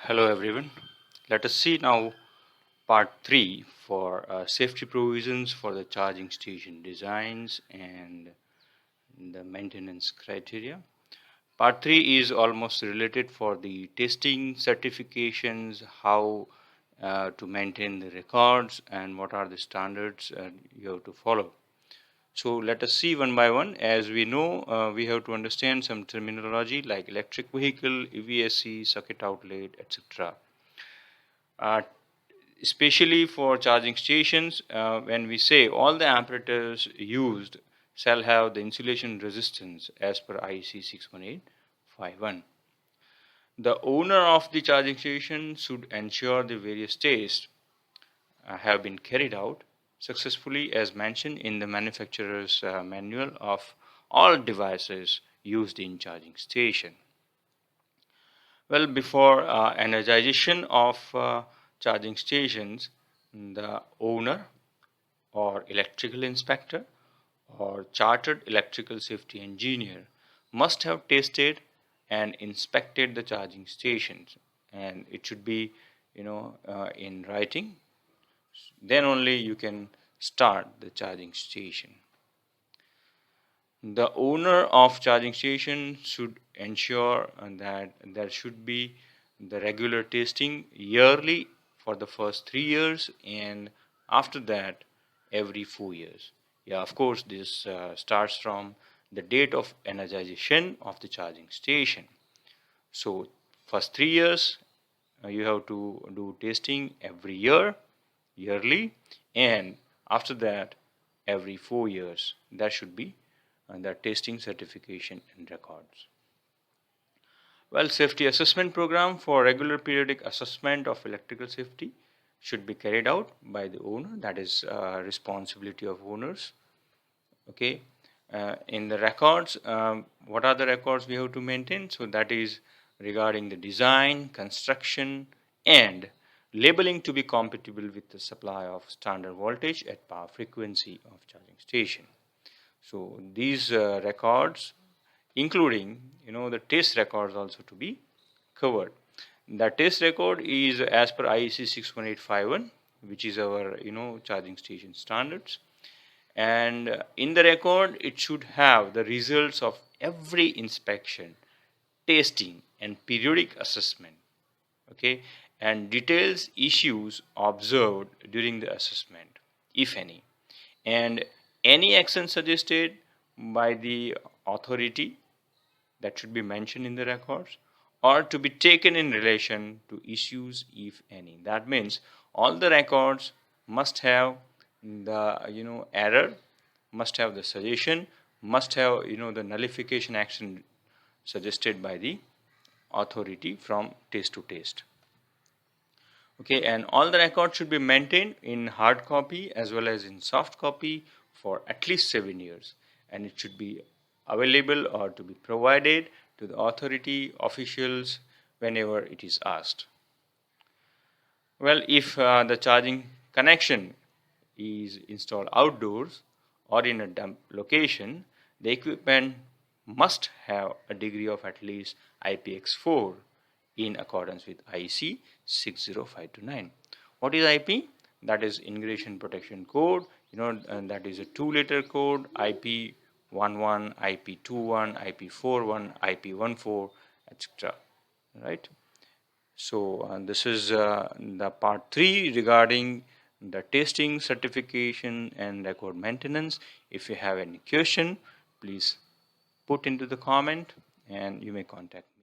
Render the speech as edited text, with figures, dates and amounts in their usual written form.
Hello everyone. Let us see now part 3 for safety provisions for the charging station designs and the maintenance criteria. Part 3 is almost related for the testing certifications, how to maintain the records and what are the standards you have to follow. So let us see one by one. As we know, we have to understand some terminology like electric vehicle, EVSE, circuit outlet, etc. Uh, Especially for charging stations, when we say all the apparatus used shall have the insulation resistance as per IEC 61851. The owner of the charging station should ensure the various tests have been carried out successfully as mentioned in the manufacturer's manual of all devices used in charging station. Well, before energization of charging stations, the owner or electrical inspector or chartered electrical safety engineer must have tested and inspected the charging stations, and it should be in writing. Then only you can start the charging station. The owner of charging station should ensure that there should be the regular testing yearly for the first 3 years, and after that every 4 years. Yeah, of course, this starts from the date of energization of the charging station. So first 3 years you have to do testing every year, yearly, and after that every 4 years. That should be the testing certification and records. Well, safety assessment program for regular periodic assessment of electrical safety should be carried out by the owner. That is responsibility of owners. Okay. In the records, what are the records we have to maintain? So that is regarding the design, construction, and labeling to be compatible with the supply of standard voltage at power frequency of charging station. So these records, including the test records, also to be covered. The test record is as per IEC 61851, which is our charging station standards, and in the record it should have the results of every inspection, testing, and periodic assessment. Okay, and details issues observed during the assessment, if any, and any action suggested by the authority that should be mentioned in the records or to be taken in relation to issues, if any. That means all the records must have the error, must have the suggestion, must have the nullification action suggested by the authority from test to test. Okay, and all the records should be maintained in hard copy as well as in soft copy for at least 7 years, and it should be available or to be provided to the authority officials whenever it is asked. Well, if the charging connection is installed outdoors or in a damp location, the equipment must have a degree of at least IPX4 in accordance with IEC 60529. What is IP? That is Ingression Protection Code. And that is a 2-letter code, IP11, IP21, IP41, IP14, etc. Right? So this is the part 3 regarding the testing, certification, and record maintenance. If you have any question, please put into the comment and you may contact me.